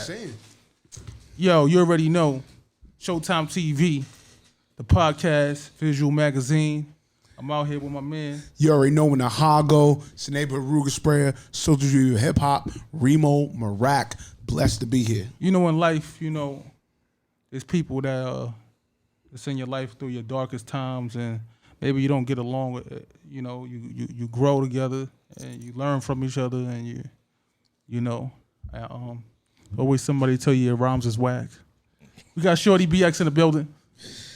saying. Yo, you already know. Sho-Timetv, the podcast, visual magazine. I'm out here with my man. You already know when the Ha go. It's the neighborhood Ruger Sprayer, Social Review Hip Hop, Remo, Marak. Blessed to be here. You know, in life, there's people that that's in your life through your darkest times, and maybe you don't get along with. You grow together and you learn from each other, and always somebody tell you your rhymes is whack. We got Shorty BX in the building.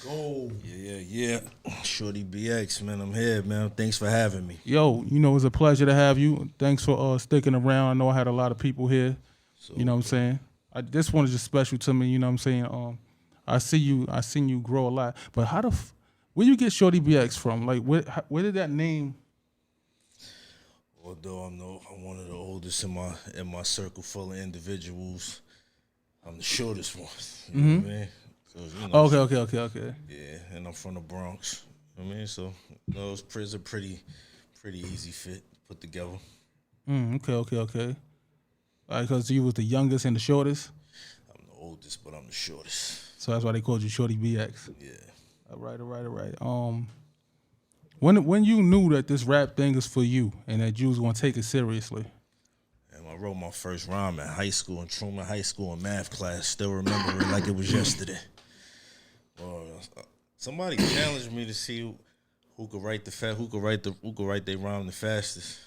Go. Yeah. Shorty BX, man, I'm here, man. Thanks for having me. Yo, it's a pleasure to have you. Thanks for sticking around. I know I had a lot of people here. So, you know what I'm saying? This one is just special to me. You know what I'm saying? I seen you grow a lot. But where you get Shorty BX from? Like, where did that name? Although I'm one of the oldest in my circle full of individuals, I'm the shortest one. You know what I mean? So, Okay. Yeah, and I'm from the Bronx. You know what I mean? So it's a pretty easy fit put together. Okay. Because you was the youngest and the shortest? I'm the oldest, but I'm the shortest. So that's why they called you Shorty BX. Yeah. All right. When you knew that this rap thing is for you and that you was gonna take it seriously? And I wrote my first rhyme in high school, in Truman High School in math class. Still remember it like it was yesterday. Somebody challenged me to see who could write their rhyme the fastest.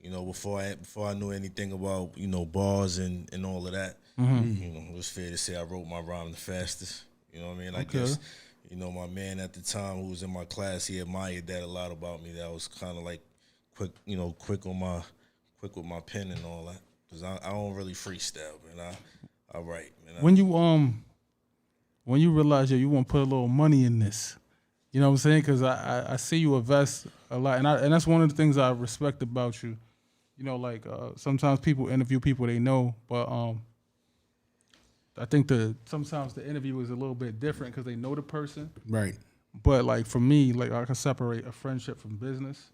Before I knew anything about bars and all of that. Mm-hmm. It was fair to say I wrote my rhyme the fastest. You know what I mean? I guess my man at the time who was in my class, he admired that a lot about me. That I was kind of like quick with my pen and all that. Cause I don't really freestyle, man. I write. Man. When you realize you want to put a little money in this, you know what I'm saying? Because I see you invest a lot, and that's one of the things I respect about you. Sometimes people interview people they know, but I think sometimes the interview is a little bit different because they know the person. Right. But for me, I can separate a friendship from business,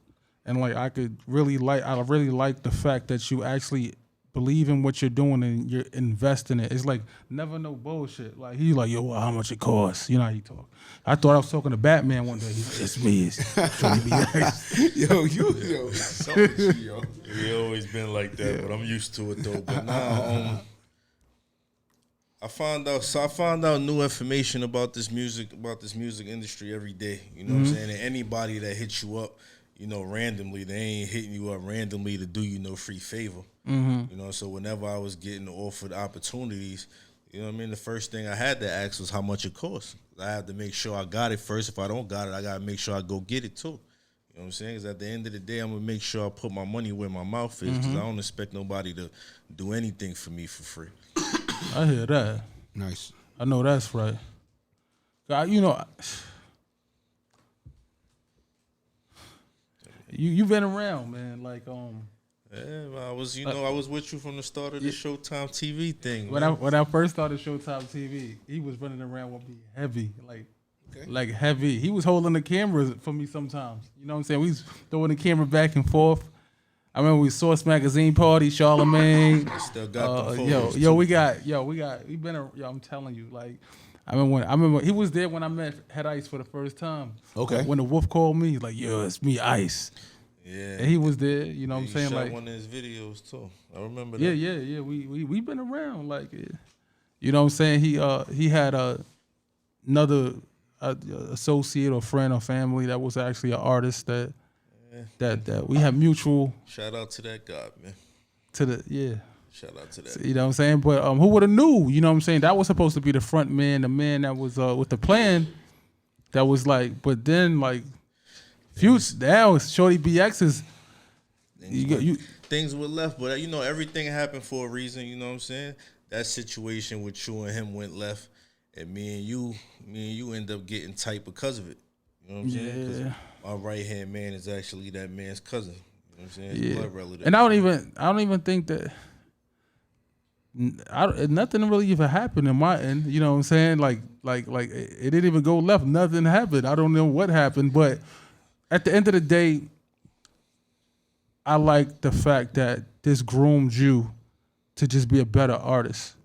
and I really like the fact that you actually believe in what you're doing and you're investing in it. It's never no bullshit. He's like, yo, how much it costs? You know how he talk. I thought I was talking to Batman one day. He's like, it's me. Yo, so with you, yo. He always been like that, but I'm used to it though. But now, I found out new information about this music industry every day. You know what I'm saying? And anybody that hits you up, randomly, they ain't hitting you up randomly to do you no free favor. Mm-hmm. So whenever I was getting offered opportunities, the first thing I had to ask was how much it costs. I had to make sure I got it first. If I don't got it, I got to make sure I go get it too. You know what I'm saying? Because at the end of the day, I'm going to make sure I put my money where my mouth is because I don't expect nobody to do anything for me for free. I hear that. Nice. I know that's right. You've been around, man. Yeah, I was with you from the start of the Sho-Timetv thing. When I first started Sho-Timetv, he was running around with me heavy, heavy. He was holding the cameras for me sometimes. You know what I'm saying? We was throwing the camera back and forth. I remember we Source Magazine party, Charlemagne. Still got the photos. I'm telling you, I remember he was there when I met Head Ice for the first time. Okay. When the Wolf called me, it's me, Ice. Yeah. And he was there, you know what I'm saying? Shot one of his videos too. I remember that. Yeah. We been around, you know what I'm saying? He had another associate or friend or family that was actually an artist that we have mutual. Shout out to that guy, man. Shout out to that. You know what I'm saying? But who would have knew? You know what I'm saying? That was supposed to be the front man, the man that was with the plan. That was but then Future now Shorty BX is. Things were left, but everything happened for a reason. You know what I'm saying? That situation with you and him went left, and me and you end up getting tight because of it. You know what I'm saying? Yeah. My right hand man is actually that man's cousin. You know what I'm saying? His blood relative. And I don't even think that. Nothing really even happened in my end. You know what I'm saying? It didn't even go left. Nothing happened. I don't know what happened, but at the end of the day, I like the fact that this groomed you to just be a better artist.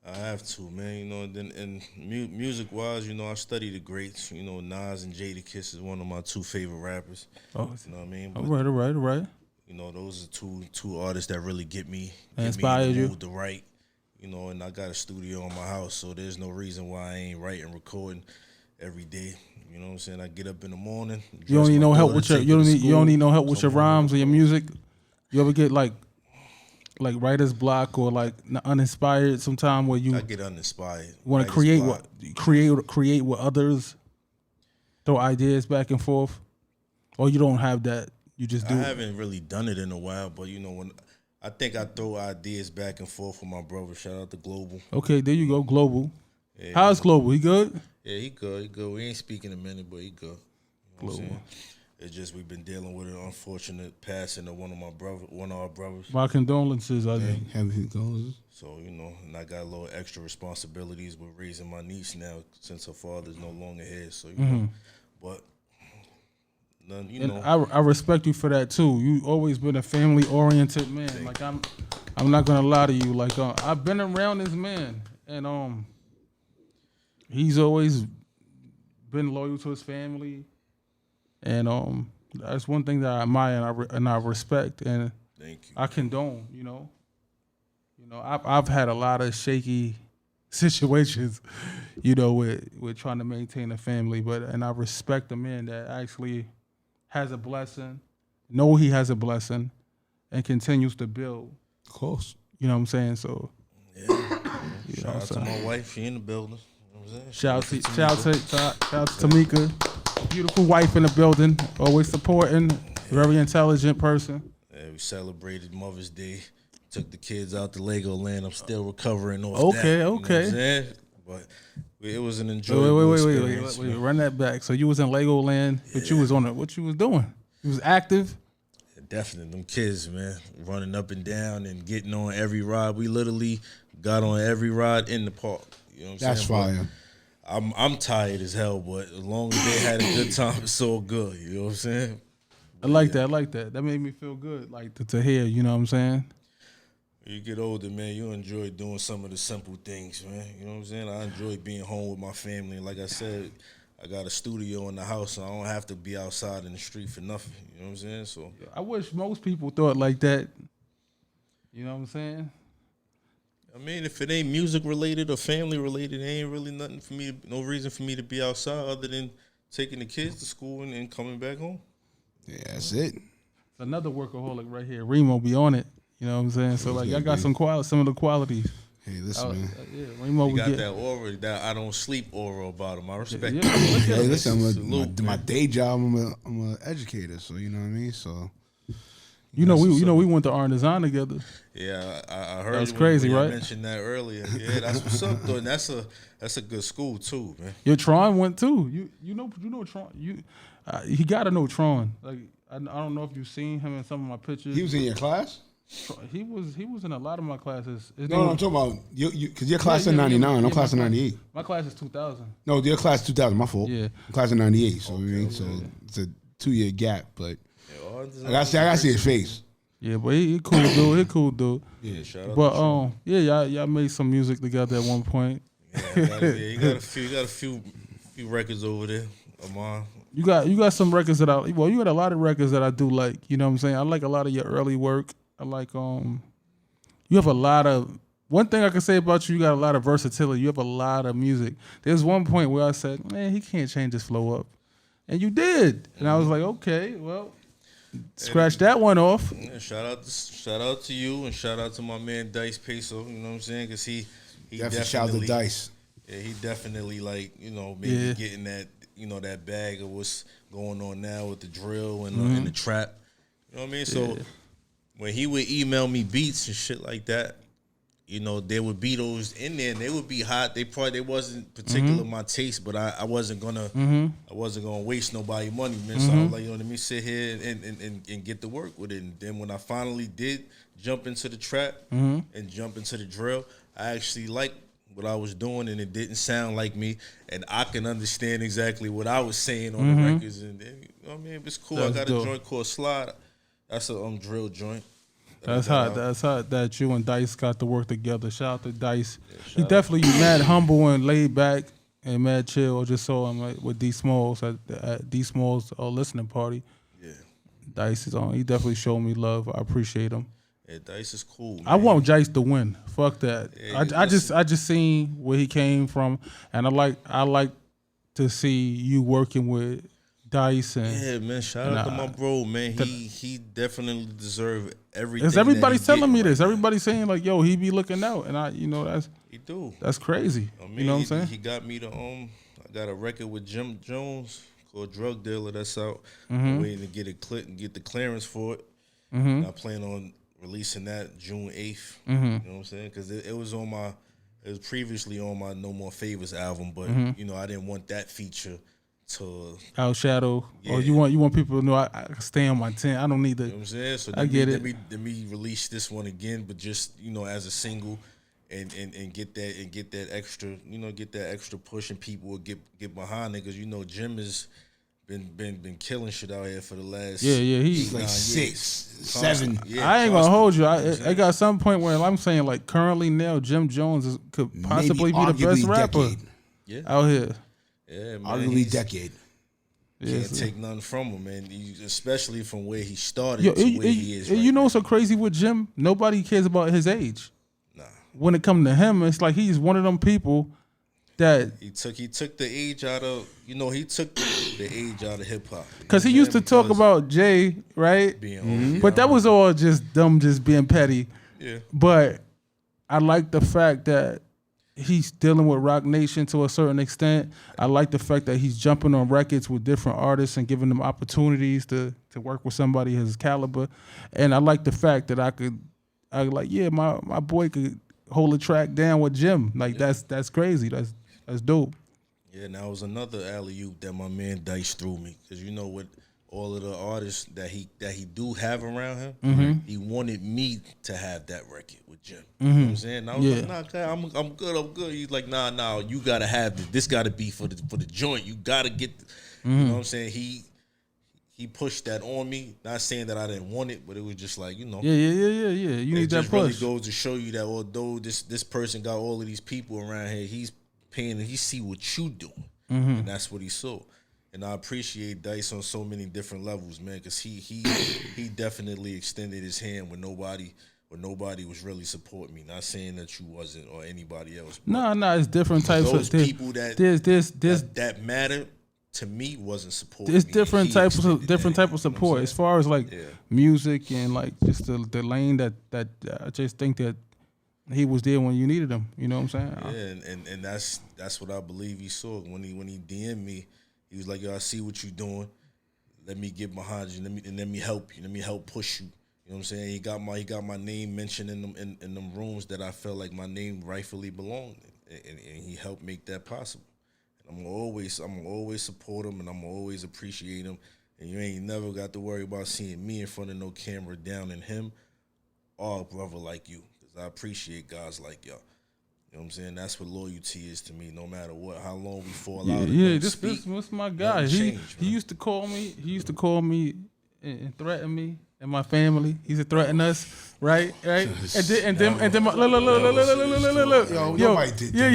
I have to, man. You know, and music wise, you know, I study the greats. You know, Nas and Jadakiss is one of my 2 favorite rappers. Oh, you know what I mean? All But, right. you know, those are two artists that really get me Inspired in the you? mood to write. You know, and I got a studio in my house, so there's no reason why I ain't writing, recording every day. You know what I'm saying? I get up in the morning. You don't need no help with your. You don't need no help with your Someone rhymes or your music. You ever get like writer's block or like uninspired sometime where you I get uninspired. want to create with others, throw ideas back and forth, or you don't have that. You just do. I haven't really done it in a while, but you know when I think I throw ideas back and forth with my brother. Shout out to Global. Okay, there you go, Global. Yeah, How's Global? He good? Yeah, he good. He good. We ain't speaking a minute, but he good. You know what I'm Global. saying? It's just we've been dealing with an unfortunate passing of one of our brothers. My condolences. I think. Heavy goes. So, you know, and I got a little extra responsibilities with raising my niece now since her father's no longer here. So, you know, but none, you know. I respect you for that too. You always been a family oriented man. Like I'm not gonna lie to you. Like I've been around this man, and he's always been loyal to his family, and that's one thing that I admire and I respect, and Thank you. I condone. You know, I've had a lot of shaky situations, you know, with trying to maintain a family, and I respect a man that actually has a blessing, know he has a blessing, and continues to build. Of course. You know what I'm saying? So, Shout out to my wife. She in the building. You know what I'm saying? shout out to Tamika, beautiful wife in the building, always supporting, very intelligent person. Yeah, we celebrated Mother's Day. Took the kids out to Legoland. I'm still recovering off that. Okay. You know what I'm saying? But it was an enjoyable experience. Wait, run that back. So you was in Legoland, but you was on it. What you was doing? You was active. Definitely, them kids, man, running up and down and getting on every ride. We literally got on every ride in the park. You know what I'm saying? That's fire. I'm tired as hell, but as long as they had a good time, it's all good. You know what I'm saying? I like that. That made me feel good, like to hear. You know what I'm saying? You get older, man, you enjoy doing some of the simple things, man. You know what I'm saying? I enjoy being home with my family. Like I said, I got a studio in the house, so I don't have to be outside in the street for nothing. You know what I'm saying? So I wish most people thought like that. You know what I'm saying? I mean, if it ain't music related or family related, it ain't really nothing for me. No reason for me to be outside other than taking the kids to school and coming back home. Yeah, that's it. It's another workaholic right here. Remo be on it. You know what I'm saying? So like, I got some of the qualities. Hey, listen, man. Yeah, Remo He would got get that aura, that I don't sleep aura about him. I respect Yeah, that. Hey, listen, Salute, my man. day job, I'm an educator, so you know what I mean. So we went to R&Design together. Yeah, I heard That's when crazy, you right? mentioned that earlier. Yeah, that's what's up, though. And that's a good school too, man. Your Tron went too. You know Tron. He got to know Tron. Like I don't know if you've seen him in some of my pictures. he was in your class. He was in a lot of my classes. No, I'm talking about you because your class in '99. I'm class in '98. My class is 2000. No, your class 2000. My fault. Yeah. I'm class in '98. So I mean, so it's a 2-year gap, but Yeah, I gotta see his face. Yeah, but he cool dude. He cool dude. Yeah, shout out. But y'all made some music together at one point. You got a few records over there of mine. You got some records that you got a lot of records that I do like. You know what I'm saying? I like a lot of your early work. I like you have a lot of. One thing I can say about you, you got a lot of versatility. You have a lot of music. There's one point where I said, man, he can't change his flow up. And you did. And I was like, okay, well, scratch that one off. Yeah, shout out to you and shout out to my man Dice Peso. You know what I'm saying? Because he Definitely shout out to Dice. Yeah, he definitely maybe getting that that bag of what's going on now with the drill and the trap. You know what I mean? So when he would email me beats and shit like that, there would be those in there and they would be hot. They wasn't particular my taste, but I wasn't gonna waste nobody money, man. So I was like, let me sit here and get to work with it. And then when I finally did jump into the trap and jump into the drill, I actually liked what I was doing and it didn't sound like me, and I can understand exactly what I was saying on the records. And then, it's cool. That's I got dope. a joint called Slide. That's a drill joint. That's hot. That's hot that you and Dice got to work together. Shout out to Dice. He definitely mad humble and laid back and mad chill. I just saw him with D Smalls at D Smalls listening party. Yeah, Dice is on. He definitely showed me love. I appreciate him. Yeah, Dice is cool, man. I want Dice to win. Fuck that. Yeah, I just seen where he came from, and I like to see you working with Dice and yeah, man. Shout out to my bro, man. He definitely deserved everything. Because everybody's telling me this. Everybody's saying like, "Yo, he be looking out," and he do. That's crazy. I mean, you know what I'm saying? He got me I got a record with Jim Jones called Drug Dealer that's out. I'm waiting to get get the clearance for it. I plan on releasing that June 8th. You know what I'm saying? Because it was previously on my No More Favors album, but you know I didn't want that feature to outshadow. Or you want people to know I stay on my 10. I don't need to. You know what I'm saying? So I get it. Let me release this one again, but just as a single, and get that extra push, and people will get behind it, because Jim has been killing shit out here for the last he's like 6, 7. Yeah, I ain't gonna hold you. I got some point where I'm saying like currently now Jim Jones could possibly be the best rapper out here. Yeah, man. Arguably decade. Can't take nothing from him, man. Especially from where he started to where he is. You know what's so crazy with Jim? Nobody cares about his age. Nah. When it comes to him, it's like he's one of them people that he took the age out of he took the age out of hip hop. Because he used to talk about Jay, right? But that was all just them just being petty. Yeah. But I like the fact that he's dealing with Rock Nation to a certain extent. I like the fact that he's jumping on records with different artists and giving them opportunities to work with somebody his caliber. And I like the fact that my boy could hold a track down with Jim. Like that's crazy. That's dope. Yeah, and that was another alley-oop that my man Dice threw me, because with all of the artists that he do have around him, he wanted me to have that record with Jim. You know what I'm saying? I was like, nah, I'm good. He's like, nah, you gotta have this. This gotta be for the joint. You gotta get. You know what I'm saying? He pushed that on me. Not saying that I didn't want it, but it was just like, Yeah. You need that push. It really goes to show you that although this person got all of these people around here, he's paying and he see what you doing, and that's what he saw. And I appreciate Dice on so many different levels, man, because he definitely extended his hand when nobody was really supporting me. Not saying that you wasn't or anybody else. No, it's different types those of people that that mattered to me wasn't supporting. There's me. different type of support as far as like music and like just the lane that I just think that he was there when you needed him. You know what I'm saying? Yeah, and that's what I believe he saw when he DM'd me. He was like, "Yo, I see what you're doing. Let me get behind you. Let me help you. Let me help push you." You know what I'm saying? He got my name mentioned in them rooms that I felt like my name rightfully belonged, and he helped make that possible. And I'm gonna always support him, and I'm gonna always appreciate him. And you ain't never got to worry about seeing me in front of no camera down in him or a brother like you, because I appreciate guys like y'all. You know what I'm saying? That's what loyalty is to me, no matter how long we fall out. Yeah, this was my guy. He used to call me. He used to call me and threaten me and my family. He used to threaten us, right? And then look. Yo, nobody did that.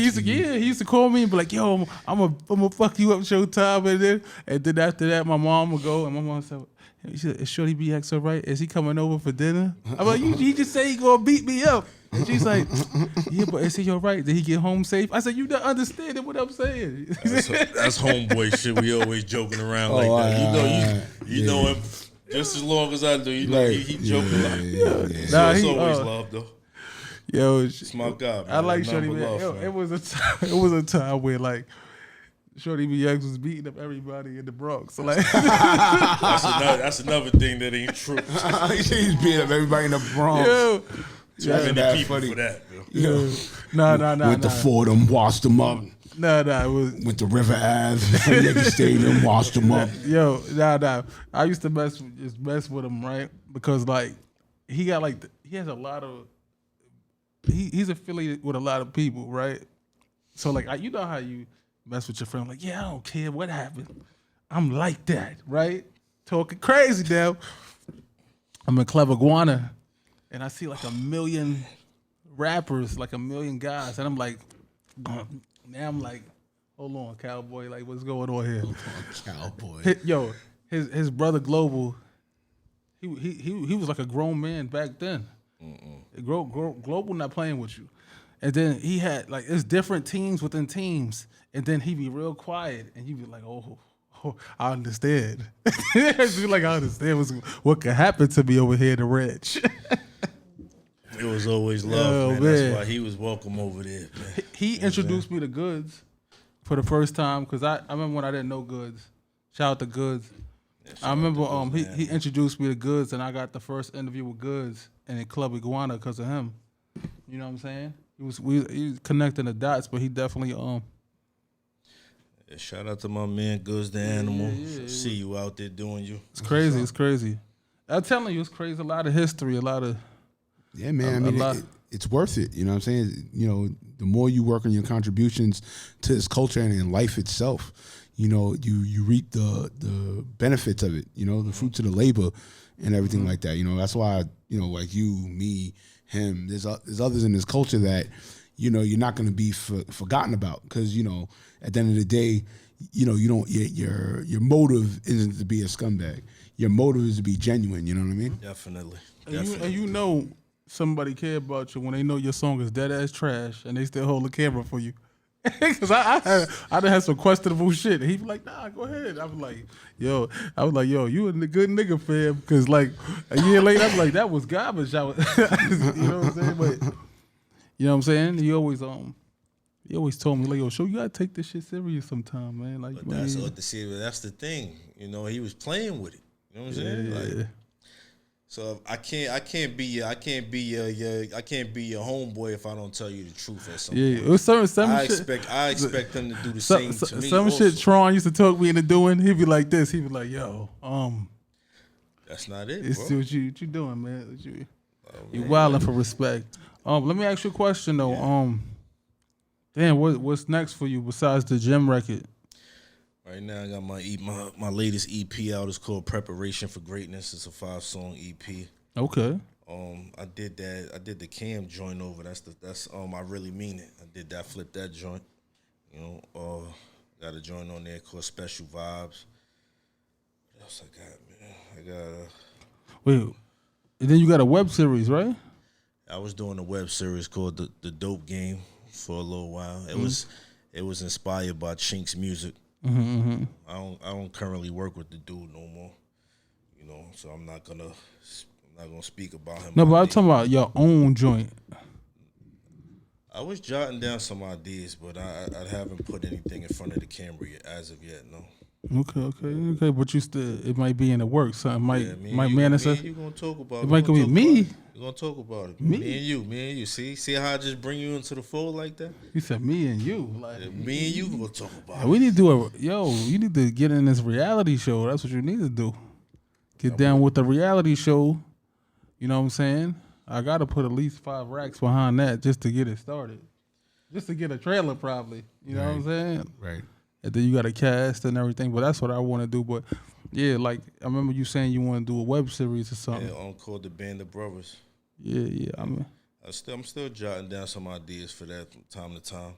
He used to call me and be like, "Yo, I'm gonna fuck you up, Showtime." And then after that, my mom would go, and my mom said, "Is Shorty BX all right? Is he coming over for dinner?" I'm like, "He just say he gonna beat me up." And she's like, "Yeah, but is he all right? Did he get home safe?" I said, "You don't understand what I'm saying." That's homeboy shit. We always joking around like that. You know him just as long as I do. You know he joking like. Nah, it's always love though. Yo, it's my guy. Man. I like Shorty BX. Yo, it was a time where like Shorty BX was beating up everybody in the Bronx. So like that's another thing that ain't true. He's beating up everybody in the Bronx. Yo. Too many people for that, yo. Nah. Went to Fordham, washed them up. Nah, it was. Went to River Ave, Yankee Stadium, washed them up. Yo, nah. I used to mess with him, right? Because like he got like he has a lot of. He's affiliated with a lot of people, right? So like you know how you mess with your friend, like, yeah, I don't care what happened. I'm like that, right? Talking crazy now. I'm a clever guana. and I see like a million rappers, like a million guys, and I'm like, now I'm like, hold on, cowboy, like what's going on here? Cowboy. Yo, his brother Global, he was like a grown man back then. Global not playing with you, and then he had like it's different teams within teams, and then he be real quiet, and you be like, oh, I understand. Be like, I understand what could happen to me over here in the ranch. It was always love, man. That's why he was welcome over there, man. He introduced me to Goods for the first time because I remember when I didn't know Goods. Shout out to Goods. Yeah, I remember he introduced me to Goods, and I got the first interview with Goods in Club Iguana because of him. You know what I'm saying? He was connecting the dots, but he definitely Yeah, shout out to my man Goods the Animal. See you out there doing you. It's crazy. It's crazy. I'm telling you, it's crazy. A lot of history. A lot of. Yeah, man. I mean, it's worth it. You know what I'm saying? You know, the more you work on your contributions to this culture and in life itself, you know, you reap the benefits of it. You know, the fruits of the labor and everything like that. You know, that's why, you know, like you, me, him. There's others in this culture that, you know, you're not going to be forgotten about because, you know, at the end of the day, you know, you don't your motive isn't to be a scumbag. Your motive is to be genuine. You know what I mean? Definitely. And you know somebody care about you when they know your song is dead ass trash and they still hold the camera for you. Cause I done had some questionable shit. And he be like, nah, go ahead. I was like, yo, you a good nigga, fam. Cause like a year later, I was like, that was garbage. You know what I'm saying? But you know what I'm saying? He always told me, like, yo, you gotta take this shit serious sometime, man. Like, but that's what that's the thing. You know, he was playing with it. You know what I'm saying? Like, so I can't be your homeboy if I don't tell you the truth at some point. It was some I shit. I expect them to do the same to me. Some also. shit Tron used to talk me into doing. He'd be like this. He'd be like, yo, that's not it, it's bro. what you doing, man. You wilding for respect. Let me ask you a question though. Yeah. Damn, what's next for you besides the gym record? Right now, I got my latest EP out. It's called Preparation for Greatness. It's a 5-song EP. Okay. I did that. I did the Cam joint over. That's I really mean it. I did that. Flip that joint. You know. Got a joint on there called Special Vibes. What else I got, man? I got. Wait. And then you got a web series, right? I was doing a web series called the Dope Game for a little while. It was inspired by Chink's music. Mm-hmm. I don't currently work with the dude no more, you know, so I'm not gonna speak about him. No, but I'm talking about your own joint. I was jotting down some ideas, but I haven't put anything in front of the camera as of yet. No. Okay. But you still, it might be in the works. Something might manifest. You gonna talk about it? Might be me. We're gonna talk about it. Me and you. See how I just bring you into the fold like that? You said me and you. Like me and you gonna talk about it. We need to you need to get in this reality show. That's what you need to do. Get down with the reality show. You know what I'm saying? I gotta put at least 5 racks behind that just to get it started. Just to get a trailer probably. You know what I'm saying? Right. And then you got a cast and everything, but that's what I want to do. But yeah, like I remember you saying you want to do a web series or something. Yeah, called The Band of Brothers. Yeah. I mean, I'm still jotting down some ideas for that from time to time,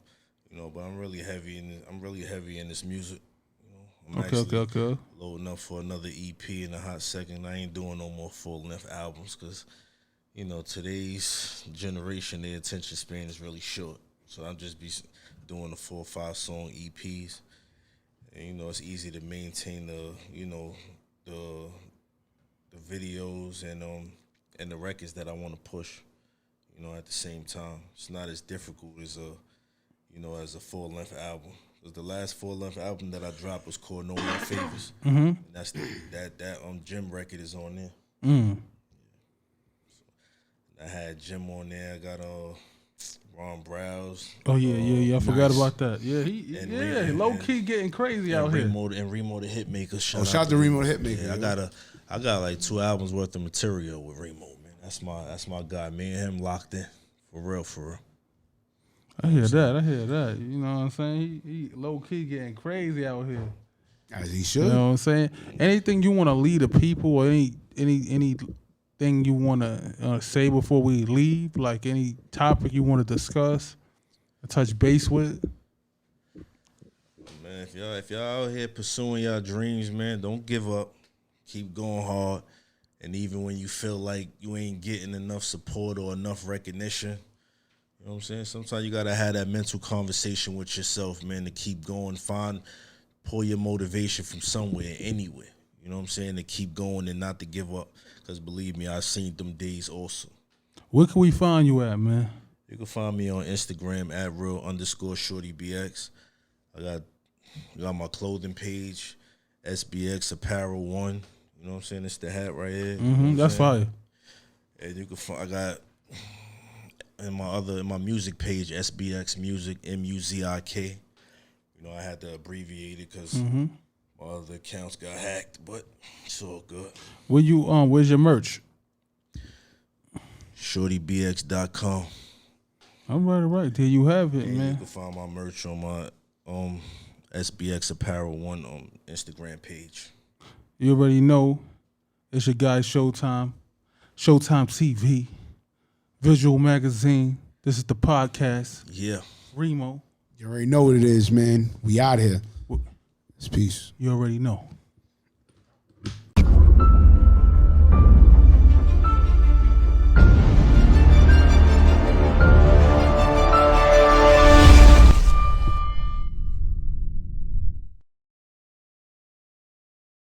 you know. But I'm really heavy in this music. You know, I'm okay. Loading up for another EP in a hot second. I ain't doing no more full length albums because, you know, today's generation, their attention span is really short. So I'll just be doing the 4 or 5 song EPs. And, you know, it's easy to maintain the videos and the records that I want to push, you know, at the same time. It's not as difficult as a full length album. Because the last full length album that I dropped was called No More Favors. Mm-hmm. And that's that Jim record is on there. Mm. So I had Jim on there. I got Ron Browse. Oh yeah. I forgot about that. Yeah, he low key getting crazy out here. Remo the Hitmaker. Shout out to Remo the Hitmaker. Yeah, I got like 2 albums worth of material with Remo, man. That's my guy. Me and him locked in for real. I hear that. You know what I'm saying? He low key getting crazy out here. As he should. You know what I'm saying? Anything you want to lead the people or any anything you want to say before we leave? Like any topic you want to discuss, touch base with? Man, if y'all out here pursuing y'all dreams, man, don't give up. Keep going hard. And even when you feel like you ain't getting enough support or enough recognition, you know what I'm saying? Sometimes you got to have that mental conversation with yourself, man, to keep going. Pull your motivation from somewhere, anywhere. You know what I'm saying? To keep going and not to give up. Because believe me, I've seen them days also. Where can we find you at, man? You can find me on Instagram at real_ShortyBX. I got my clothing page, SBX Apparel 1. You know what I'm saying? It's the hat right here. That's fire. And you can find, I got in my music page, SBX Music, MUZIK. You know, I had to abbreviate it because my other accounts got hacked, but it's all good. Where's your merch? ShortyBX.com. All right. There you have it, man. You can find my merch on my SBX Apparel 1 on Instagram page. You already know it's your guy Showtime, Sho-Timetv, Visual Magazine. This is the podcast. Yeah. Remo. You already know what it is, man. We out here. It's peace. You already know.